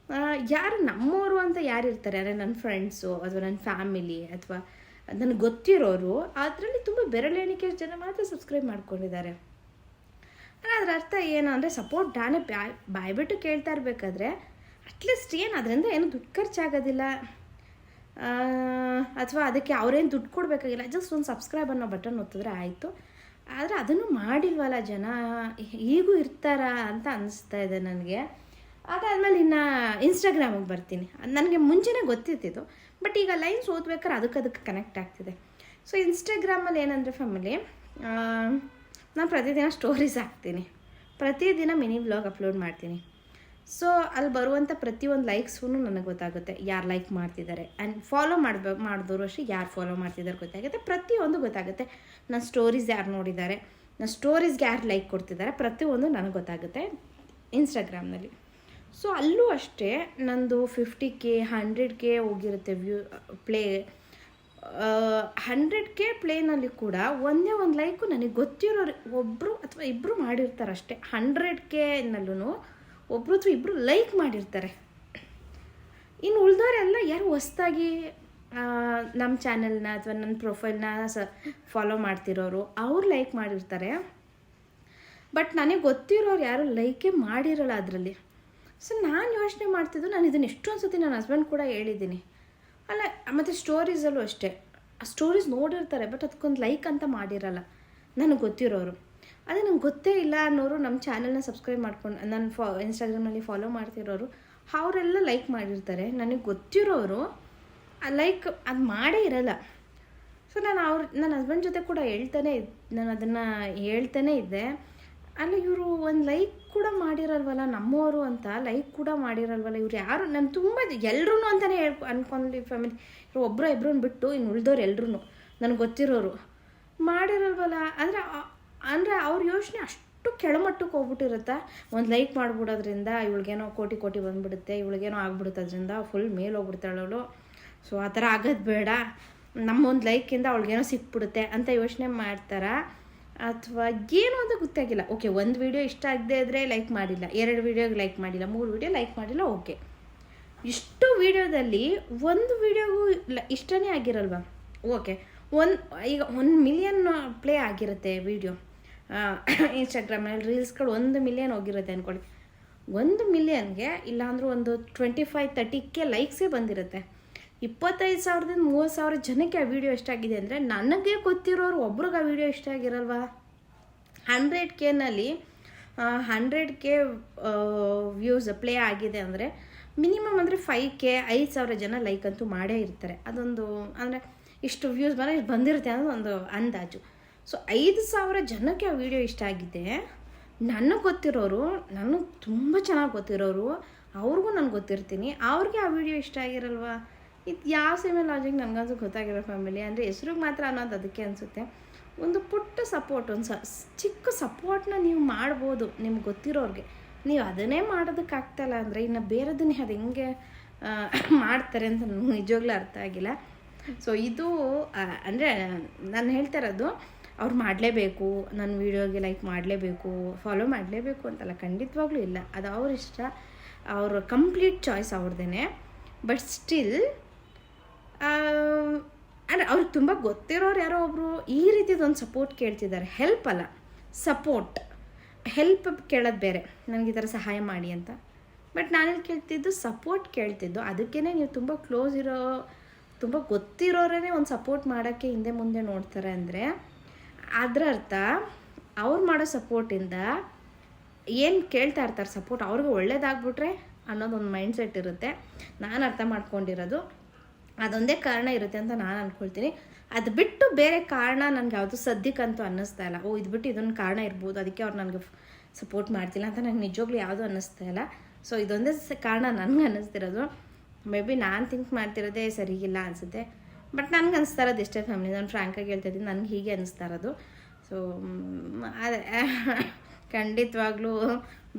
ಯಾರು ನಮ್ಮವರು ಅಂತ ಯಾರಿರ್ತಾರೆ, ಅಂದರೆ ನನ್ನ ಫ್ರೆಂಡ್ಸು ಅಥವಾ ನನ್ನ ಫ್ಯಾಮಿಲಿ ಅಥವಾ ನನಗೆ ಗೊತ್ತಿರೋರು, ಅದರಲ್ಲಿ ತುಂಬ ಬೆರಳೆಣಿಕೆ ಜನ ಮಾತ್ರ ಸಬ್ಸ್ಕ್ರೈಬ್ ಮಾಡ್ಕೊಂಡಿದ್ದಾರೆ. ಅದರ ಅರ್ಥ ಏನು ಅಂದರೆ, ಸಪೋರ್ಟ್ ನಾನೇ ಬಾಯ್ಬಿಟ್ಟು ಕೇಳ್ತಾ ಇರಬೇಕಾದ್ರೆ ಅಟ್ಲೀಸ್ಟ್ ಅದರಿಂದ ಏನು ದುಡ್ಡು ಖರ್ಚಾಗೋದಿಲ್ಲ, ಅಥವಾ ಅದಕ್ಕೆ ಅವರೇನು ದುಡ್ಡು ಕೊಡಬೇಕಾಗಿಲ್ಲ, ಜಸ್ಟ್ ಒಂದು ಸಬ್ಸ್ಕ್ರೈಬ್ ಅನ್ನೋ ಬಟನ್ ಒತ್ತಿದ್ರೆ ಆಯಿತು. ಆದರೆ ಅದನ್ನು ಮಾಡಿಲ್ವಲ್ಲ ಜನ, ಈಗೂ ಇರ್ತಾರಾ ಅಂತ ಅನಿಸ್ತಾ ಇದೆ ನನಗೆ. ಅದಾದಮೇಲೆ ಇನ್ನು ಇನ್ಸ್ಟಾಗ್ರಾಮಿಗೆ ಬರ್ತೀನಿ. ನನಗೆ ಮುಂಚೆನೇ ಗೊತ್ತಿತ್ತು, ಬಟ್ ಈಗ ಲೈನ್ಸ್ ಓದ್ಬೇಕಾದ್ರೆ ಅದಕ್ಕೆ ಕನೆಕ್ಟ್ ಆಗ್ತಿದೆ. ಸೊ ಇನ್ಸ್ಟಾಗ್ರಾಮಲ್ಲಿ ಏನಂದರೆ ಫ್ಯಾಮಿಲಿ, ನಾನು ಪ್ರತಿದಿನ ಸ್ಟೋರೀಸ್ ಹಾಕ್ತೀನಿ, ಪ್ರತಿದಿನ ಮಿನಿ ವ್ಲಾಗ್ ಅಪ್ಲೋಡ್ ಮಾಡ್ತೀನಿ. ಸೊ ಅಲ್ಲಿ ಬರುವಂಥ ಪ್ರತಿಯೊಂದು ಲೈಕ್ಸೂ ನನಗೆ ಗೊತ್ತಾಗುತ್ತೆ, ಯಾರು ಲೈಕ್ ಮಾಡ್ತಿದ್ದಾರೆ. ಆ್ಯಂಡ್ ಫಾಲೋ ಮಾಡಿದವರು ಅಷ್ಟೇ, ಯಾರು ಫಾಲೋ ಮಾಡ್ತಿದ್ದಾರೆ ಗೊತ್ತಾಗುತ್ತೆ, ಪ್ರತಿಯೊಂದು ಗೊತ್ತಾಗುತ್ತೆ. ನನ್ನ ಸ್ಟೋರೀಸ್ ಯಾರು ನೋಡಿದ್ದಾರೆ, ನನ್ನ ಸ್ಟೋರೀಸ್ಗೆ ಯಾರು ಲೈಕ್ ಕೊಡ್ತಿದ್ದಾರೆ, ಪ್ರತಿಯೊಂದು ನನಗೆ ಗೊತ್ತಾಗುತ್ತೆ ಇನ್ಸ್ಟಾಗ್ರಾಮ್ನಲ್ಲಿ. ಸೊ ಅಲ್ಲೂ ಅಷ್ಟೇ ನಂದು 50K 100K ಹೋಗಿರುತ್ತೆ ಪ್ಲೇ. 100K ಪ್ಲೇನಲ್ಲಿ ಕೂಡ ಒಂದೇ ಒಂದು ಲೈಕು ನನಗೆ ಗೊತ್ತಿರೋರು ಒಬ್ಬರು ಅಥವಾ ಇಬ್ಬರು ಮಾಡಿರ್ತಾರೆ ಅಷ್ಟೇ. 100Kನಲ್ಲೂ ಒಬ್ಬರು ಅಥವಾ ಇಬ್ಬರು ಲೈಕ್ ಮಾಡಿರ್ತಾರೆ. ಇನ್ನು ಉಳಿದವರೆಲ್ಲ ಯಾರು ಹೊಸ್ದಾಗಿ ನಮ್ಮ ಚಾನಲ್ನ ಅಥವಾ ನನ್ನ ಪ್ರೊಫೈಲ್ನ ಫಾಲೋ ಮಾಡ್ತಿರೋರು ಅವ್ರು ಲೈಕ್ ಮಾಡಿರ್ತಾರೆ. ಬಟ್ ನನಗೆ ಗೊತ್ತಿರೋರು ಯಾರು ಲೈಕೇ ಮಾಡಿರಲ್ಲ ಅದರಲ್ಲಿ. ಸೊ ನಾನು ಯೋಚನೆ ಮಾಡ್ತಿದ್ದು, ನಾನು ಇದನ್ನು ಎಷ್ಟೊಂದು ಸತಿ ನನ್ನ ಹಸ್ಬೆಂಡ್ ಕೂಡ ಹೇಳಿದ್ದೀನಿ. ಅಲ್ಲ, ಮತ್ತು ಸ್ಟೋರೀಸಲ್ಲೂ ಅಷ್ಟೇ, ಆ ಸ್ಟೋರೀಸ್ ನೋಡಿರ್ತಾರೆ, ಬಟ್ ಅದಕ್ಕೊಂದು ಲೈಕ್ ಅಂತ ಮಾಡಿರಲ್ಲ ನನಗೆ ಗೊತ್ತಿರೋರು. ಅದೇ ನಂಗೆ ಗೊತ್ತೇ ಇಲ್ಲ ಅನ್ನೋರು ನಮ್ಮ ಚಾನಲ್ನ ಸಬ್ಸ್ಕ್ರೈಬ್ ಮಾಡ್ಕೊಂಡು ನನ್ನ ಇನ್ಸ್ಟಾಗ್ರಾಮ್ನಲ್ಲಿ ಫಾಲೋ ಮಾಡ್ತಿರೋರು ಅವರೆಲ್ಲ ಲೈಕ್ ಮಾಡಿರ್ತಾರೆ. ನನಗೆ ಗೊತ್ತಿರೋರು ಲೈಕ್ ಅದು ಮಾಡೇ ಇರಲ್ಲ. ಸೊ ನಾನು ನನ್ನ ಹಸ್ಬೆಂಡ್ ಜೊತೆ ಕೂಡ ನಾನು ಅದನ್ನು ಹೇಳ್ತಾನೆ ಇದ್ದೆ. ಅಲ್ಲ ಇವರು ಒಂದು ಲೈಕ್ ಕೂಡ ಮಾಡಿರಲ್ವಲ್ಲ, ನಮ್ಮವರು ಅಂತ ಲೈಕ್ ಕೂಡ ಮಾಡಿರಲ್ವಲ್ಲ ಇವ್ರು ಯಾರು? ನಾನು ತುಂಬ ಎಲ್ಲರೂ ಅಂತಲೇ ಅನ್ಕೊಂಡು ಫ್ಯಾಮಿಲಿ ಇವರು ಒಬ್ಬರು ಇಬ್ಬರು ಬಿಟ್ಟು ಇನ್ನು ಉಳ್ದವ್ರು ಎಲ್ಲರೂ ನನಗೆ ಗೊತ್ತಿರೋರು ಮಾಡಿರಲ್ವಲ್ಲ. ಅಂದರೆ ಅವ್ರ ಯೋಚನೆ ಅಷ್ಟು ಕೆಳಮಟ್ಟಕ್ಕೆ ಹೋಗ್ಬಿಟ್ಟಿರುತ್ತೆ. ಒಂದು ಲೈಕ್ ಮಾಡಿಬಿಡೋದ್ರಿಂದ ಇವಳಿಗೇನೋ ಕೋಟಿ ಬಂದುಬಿಡುತ್ತೆ, ಇವಳಿಗೇನೋ ಆಗ್ಬಿಡುತ್ತೆ, ಅದರಿಂದ ಫುಲ್ ಮೇಲೆ ಹೋಗ್ಬಿಡ್ತಾಳೆ ಅವಳು. ಸೊ ಆ ಥರ ಆಗೋದು ಬೇಡ, ನಮ್ಮೊಂದು ಲೈಕಿಂದ ಅವಳಿಗೇನೋ ಸಿಕ್ಬಿಡುತ್ತೆ ಅಂತ ಯೋಚನೆ ಮಾಡ್ತಾರಾ ಅಥವಾ ಏನೋ ಅಂತ ಗೊತ್ತಾಗಿಲ್ಲ. ಓಕೆ, ಒಂದು ವೀಡಿಯೋ ಇಷ್ಟ ಆಗದೆ ಇದ್ದರೆ ಲೈಕ್ ಮಾಡಿಲ್ಲ, 2 ವೀಡಿಯೋಗೆ ಲೈಕ್ ಮಾಡಿಲ್ಲ, 3 ವೀಡಿಯೋ ಲೈಕ್ ಮಾಡಿಲ್ಲ, ಓಕೆ. ಇಷ್ಟು ವೀಡಿಯೋದಲ್ಲಿ ಒಂದು ವೀಡಿಯೋಗೂ ಇಷ್ಟನೇ ಆಗಿರಲ್ವ? ಓಕೆ, ಈಗ 1 ಮಿಲಿಯನ್ ಪ್ಲೇ ಆಗಿರುತ್ತೆ ವೀಡಿಯೋ ಇನ್ಸ್ಟಾಗ್ರಾಮಲ್ಲಿ, ರೀಲ್ಸ್ಗಳು 1 ಮಿಲಿಯನ್ ಹೋಗಿರುತ್ತೆ ಅಂದ್ಕೊಳ್ಳಿ. 1 ಮಿಲಿಯನ್ಗೆ ಇಲ್ಲಾಂದ್ರೂ ಒಂದು 25-30K ಲೈಕ್ಸೇ ಬಂದಿರುತ್ತೆ. 25,000ದಿಂದ 30,000 ಜನಕ್ಕೆ ಆ ವಿಡಿಯೋ ಇಷ್ಟ ಆಗಿದೆ ಅಂದರೆ ನನಗೆ ಗೊತ್ತಿರೋರು ಒಬ್ರಿಗೆ ಆ ವಿಡಿಯೋ ಇಷ್ಟ ಆಗಿರಲ್ವಾ? 100Kನಲ್ಲಿ 100K ವ್ಯೂಸ್ ಪ್ಲೇ ಆಗಿದೆ ಅಂದರೆ ಮಿನಿಮಮ್ ಅಂದರೆ 5K 5,000 ಜನ ಲೈಕ್ ಅಂತೂ ಮಾಡೇ ಇರ್ತಾರೆ. ಅದೊಂದು ಅಂದರೆ ಇಷ್ಟು ವ್ಯೂಸ್ ಬಂದಿರುತ್ತೆ ಅನ್ನೋದು ಒಂದು ಅಂದಾಜು. ಸೊ 5,000 ಜನಕ್ಕೆ ಆ ವಿಡಿಯೋ ಇಷ್ಟ ಆಗಿದೆ. ನನಗೆ ಗೊತ್ತಿರೋರು, ನನಗೆ ತುಂಬ ಚೆನ್ನಾಗಿ ಗೊತ್ತಿರೋರು, ಅವ್ರಿಗೂ ನಾನು ಗೊತ್ತಿರ್ತೀನಿ, ಅವ್ರಿಗೆ ಆ ವಿಡಿಯೋ ಇಷ್ಟ ಆಗಿರಲ್ವಾ? ಇದು ಯಾವ ಸೇಮೆ ಲಾಜಿಕ್ ನನಗಂತೂ ಗೊತ್ತಾಗಿರೋ ಫ್ಯಾಮಿಲಿ. ಅಂದರೆ ಹೆಸ್ರಿಗೆ ಮಾತ್ರ ಅನ್ನೋದು ಅದಕ್ಕೆ ಅನಿಸುತ್ತೆ. ಒಂದು ಪುಟ್ಟ ಸಪೋರ್ಟ್, ಒಂದು ಚಿಕ್ಕ ಸಪೋರ್ಟ್ನ ನೀವು ಮಾಡ್ಬೋದು ನಿಮ್ಗೆ ಗೊತ್ತಿರೋರಿಗೆ. ನೀವು ಅದನ್ನೇ ಮಾಡೋದಕ್ಕಾಗ್ತಾಯಿಲ್ಲ ಅಂದರೆ ಇನ್ನು ಬೇರೆದನ್ನೇ ಅದು ಹೆಂಗೆ ಮಾಡ್ತಾರೆ ಅಂತ ನನಗೆ ನಿಜವಾಗ್ಲೂ ಅರ್ಥ ಆಗಿಲ್ಲ. ಸೊ ಇದು ಅಂದರೆ ನಾನು ಹೇಳ್ತಾ ಇರೋದು, ಅವ್ರು ಮಾಡಲೇಬೇಕು, ನನ್ನ ವೀಡಿಯೋಗೆ ಲೈಕ್ ಮಾಡಲೇಬೇಕು, ಫಾಲೋ ಮಾಡಲೇಬೇಕು ಅಂತಲ್ಲ, ಖಂಡಿತವಾಗ್ಲೂ ಇಲ್ಲ. ಅದು ಅವ್ರ ಇಷ್ಟ, ಅವ್ರ ಕಂಪ್ಲೀಟ್ ಚಾಯ್ಸ್ ಅವ್ರದ್ದೇ. ಬಟ್ ಸ್ಟಿಲ್ ಅಂದರೆ ಅವ್ರಿಗೆ ತುಂಬ ಗೊತ್ತಿರೋರು ಯಾರೋ ಒಬ್ಬರು ಈ ರೀತಿದೊಂದು ಸಪೋರ್ಟ್ ಕೇಳ್ತಿದ್ದಾರೆ. ಹೆಲ್ಪ್ ಅಲ್ಲ, ಸಪೋರ್ಟ್. ಹೆಲ್ಪ್ ಕೇಳೋದು ಬೇರೆ, ನನಗೆ ಈ ಥರ ಸಹಾಯ ಮಾಡಿ ಅಂತ. ಬಟ್ ನಾನೇನು ಕೇಳ್ತಿದ್ದು, ಸಪೋರ್ಟ್ ಕೇಳ್ತಿದ್ದು. ಅದಕ್ಕೇ ನೀವು ತುಂಬ ಕ್ಲೋಸ್ ಇರೋ, ತುಂಬ ಗೊತ್ತಿರೋರೇ ಒಂದು ಸಪೋರ್ಟ್ ಮಾಡೋಕ್ಕೆ ಹಿಂದೆ ಮುಂದೆ ನೋಡ್ತಾರೆ ಅಂದರೆ ಅದರ ಅರ್ಥ ಅವ್ರು ಮಾಡೋ ಸಪೋರ್ಟಿಂದ ಏನು ಕೇಳ್ತಾ ಇರ್ತಾರೆ ಸಪೋರ್ಟ್ ಅವ್ರಿಗೆ ಒಳ್ಳೇದಾಗ್ಬಿಟ್ರೆ ಅನ್ನೋದೊಂದು ಮೈಂಡ್ಸೆಟ್ ಇರುತ್ತೆ. ನಾನು ಅರ್ಥ ಮಾಡ್ಕೊಂಡಿರೋದು ಅದೊಂದೇ ಕಾರಣ ಇರುತ್ತೆ ಅಂತ ನಾನು ಅಂದ್ಕೊಳ್ತೀನಿ. ಅದು ಬಿಟ್ಟು ಬೇರೆ ಕಾರಣ ನನಗೆ ಯಾವುದು ಸದ್ಯಕ್ಕಂತೂ ಅನ್ನಿಸ್ತಾ ಇಲ್ಲ. ಇದು ಬಿಟ್ಟು ಇದೊಂದು ಕಾರಣ ಇರ್ಬೋದು, ಅದಕ್ಕೆ ಅವ್ರು ನನಗೆ ಸಪೋರ್ಟ್ ಮಾಡ್ತಿಲ್ಲ ಅಂತ ನನಗೆ ನಿಜವಾಗ್ಲೂ ಯಾವುದೂ ಅನ್ನಿಸ್ತಾ ಇಲ್ಲ. ಸೊ ಇದೊಂದೇ ಕಾರಣ ನನಗೆ ಅನ್ನಿಸ್ತಿರೋದು. ಮೇ ಬಿ ನಾನು ಥಿಂಕ್ ಮಾಡ್ತಿರೋದೇ ಸರಿಗಿಲ್ಲ ಅನಿಸುತ್ತೆ. ಬಟ್ ನನಗೆ ಅನಿಸ್ತಾ ಇರೋದು ಇಷ್ಟೇ ಫ್ಯಾಮಿಲಿ, ನಾನು ಫ್ರ್ಯಾಂಕಾಗಿ ಹೇಳ್ತಾ ಇದ್ದೀನಿ, ನನಗೆ ಹೀಗೆ ಅನ್ನಿಸ್ತಾ ಇರೋದು. ಸೊ ಅದೇ ಖಂಡಿತವಾಗ್ಲೂ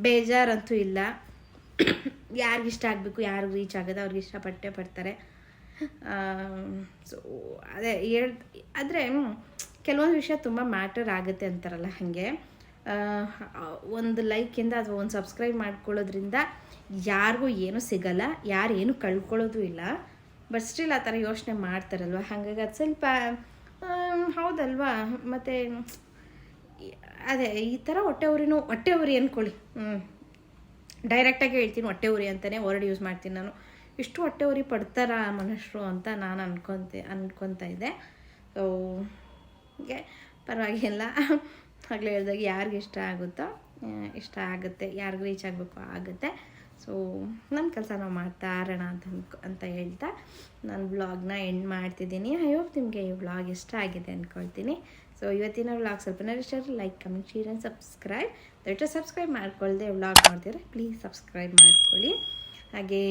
ಬೇಜಾರಂತೂ ಇಲ್ಲ. ಯಾರಿಗಿಷ್ಟ ಆಗಬೇಕು, ಯಾರಿಗೆ ರೀಚ್ ಆಗೋದು ಅವ್ರಿಗೆ ಇಷ್ಟಪಟ್ಟೇ ಪಡ್ತಾರೆ. ಸೊ ಅದೇ ಆದರೆ ಕೆಲವೊಂದು ವಿಷಯ ತುಂಬ ಮ್ಯಾಟರ್ ಆಗುತ್ತೆ ಅಂತಾರಲ್ಲ, ಹಾಗೆ ಒಂದು ಲೈಕಿಂದ ಅಥವಾ ಒಂದು ಸಬ್ಸ್ಕ್ರೈಬ್ ಮಾಡ್ಕೊಳ್ಳೋದ್ರಿಂದ ಯಾರಿಗೂ ಏನೂ ಸಿಗಲ್ಲ, ಯಾರು ಏನೂ ಕಳ್ಕೊಳ್ಳೋದು ಇಲ್ಲ. ಬಟ್ ಸ್ಟಿಲ್ ಆ ಥರ ಯೋಚನೆ ಮಾಡ್ತಾರಲ್ವ, ಹಾಗಾಗಿ ಅದು ಸ್ವಲ್ಪ ಹೌದಲ್ವಾ. ಮತ್ತು ಅದೇ ಈ ಥರ ಹೊಟ್ಟೆ ಉರಿ ಅಂದ್ಕೊಳ್ಳಿ. ಡೈರೆಕ್ಟಾಗಿ ಹೇಳ್ತೀನಿ, ಹೊಟ್ಟೆ ಉರಿ ಅಂತಲೇ ವರ್ಡ್ ಯೂಸ್ ಮಾಡ್ತೀನಿ ನಾನು. ಇಷ್ಟು ಹೊಟ್ಟೆ ಉರಿ ಪಡ್ತಾರ ಮನುಷ್ಯರು ಅಂತ ನಾನು ಅನ್ಕೊತಾ ಇದ್ದೆ. ಸೊ ಹೀಗೆ ಪರವಾಗಿಲ್ಲ. ಆಗಲೇ ಹೇಳಿದಾಗ ಯಾರಿಗೆ ಇಷ್ಟ ಆಗುತ್ತೋ ಇಷ್ಟ ಆಗುತ್ತೆ, ಯಾರಿಗೂ ರೀಚ್ ಆಗಬೇಕು ಆಗುತ್ತೆ. ಸೊ ನನ್ನ ಕೆಲಸ ನಾವು ಮಾಡ್ತಾ ಇರೋಣ ಅಂತ ಹೇಳ್ತಾ ನಾನು ವ್ಲಾಗ್ನ ಎಂಡ್ ಮಾಡ್ತಿದ್ದೀನಿ. ಐ ಹೋಪ್ ನಿಮಗೆ ಈ ವ್ಲಾಗ್ ಇಷ್ಟ ಆಗಿದೆ ಅಂದ್ಕೊಳ್ತೀನಿ. ಸೊ ಇವತ್ತಿನ ವ್ಲಾಗ್ ಸ್ವಲ್ಪ ಇಷ್ಟ like, comment, share and subscribe. ದಯವಿಟ್ಟು ಸಬ್ಸ್ಕ್ರೈಬ್ ಮಾಡ್ಕೊಳ್ದೆ ವ್ಲಾಗ್ ಮಾಡ್ತೀರಾ ಪ್ಲೀಸ್ ಸಬ್ಸ್ಕ್ರೈಬ್ ಮಾಡ್ಕೊಳ್ಳಿ. ಹಾಗೆ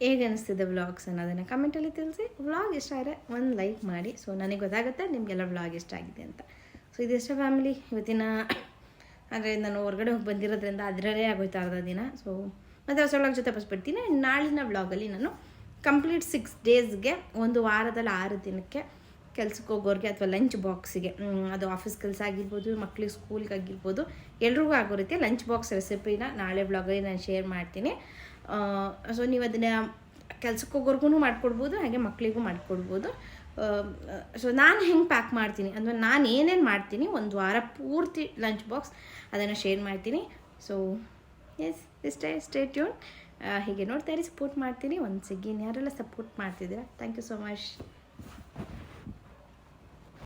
ಹೇಗೆ ಅನಿಸ್ತಿದೆ ವ್ಲಾಗ್ಸ್ ಅನ್ನೋದನ್ನು ಕಮೆಂಟಲ್ಲಿ ತಿಳಿಸಿ. ವ್ಲಾಗ್ ಇಷ್ಟ ಆದರೆ ಒಂದು ಲೈಕ್ ಮಾಡಿ. ಸೊ ನನಗೆ ಗೊತ್ತಾಗುತ್ತೆ ನಿಮಗೆಲ್ಲ ವ್ಲಾಗ್ ಇಷ್ಟ ಆಗಿದೆ ಅಂತ. ಸೊ ಇದಿಷ್ಟ ಫ್ಯಾಮಿಲಿ ಇವತ್ತಿನ, ಅಂದರೆ ನಾನು ಹೊರಗಡೆ ಹೋಗಿ ಬಂದಿರೋದ್ರಿಂದ ಅದರಲ್ಲೇ ಆಗೋಯ್ತು ಅರ್ಧ ದಿನ. ಸೊ ಮತ್ತು ಹೊಸ ವ್ಲಾಗ್ ಜೊತೆ ಬರ್ತೀನಿ. ನಾಳಿನ ವ್ಲಾಗಲ್ಲಿ ನಾನು ಕಂಪ್ಲೀಟ್ 6 ಡೇಸ್ಗೆ, ಒಂದು ವಾರದಲ್ಲಿ 6 ದಿನಕ್ಕೆ ಕೆಲ್ಸಕ್ಕೆ ಹೋಗೋರಿಗೆ ಅಥವಾ ಲಂಚ್ ಬಾಕ್ಸಿಗೆ, ಅದು ಆಫೀಸ್ ಕೆಲಸ ಆಗಿರ್ಬೋದು, ಮಕ್ಳಿಗೆ ಸ್ಕೂಲ್ಗೆ ಆಗಿರ್ಬೋದು, ಎಲ್ರಿಗೂ ಆಗೋ ರೀತಿ ಲಂಚ್ ಬಾಕ್ಸ್ ರೆಸಿಪಿನ ನಾಳೆ ವ್ಲಾಗಲ್ಲಿ ನಾನು ಶೇರ್ ಮಾಡ್ತೀನಿ. ಸೊ ನೀವು ಅದನ್ನು ಕೆಲ್ಸಕ್ಕೆ ಹೋಗೋರ್ಗೂ ಮಾಡ್ಕೊಡ್ಬೋದು, ಹಾಗೆ ಮಕ್ಕಳಿಗೂ ಮಾಡ್ಕೊಡ್ಬೋದು. ಸೊ ನಾನು ಹೆಂಗೆ ಪ್ಯಾಕ್ ಮಾಡ್ತೀನಿ ಅಂದರೆ ನಾನು ಏನೇನು ಮಾಡ್ತೀನಿ ಒಂದು ವಾರ ಪೂರ್ತಿ ಲಂಚ್ ಬಾಕ್ಸ್ ಅದನ್ನು ಶೇರ್ ಮಾಡ್ತೀನಿ. So yes stay tuned. ಹೀಗೆ ನೋಡ್ತಾ ಇರಿ, ಸಪೋರ್ಟ್ ಮಾಡ್ತೀನಿ. ಒಂದು ಸಿಗ್ಗಿನ ಯಾರೆಲ್ಲ ಸಪೋರ್ಟ್ ಮಾಡ್ತಿದ್ದೀರಾ, ಥ್ಯಾಂಕ್ ಯು ಸೋ ಮಚ್.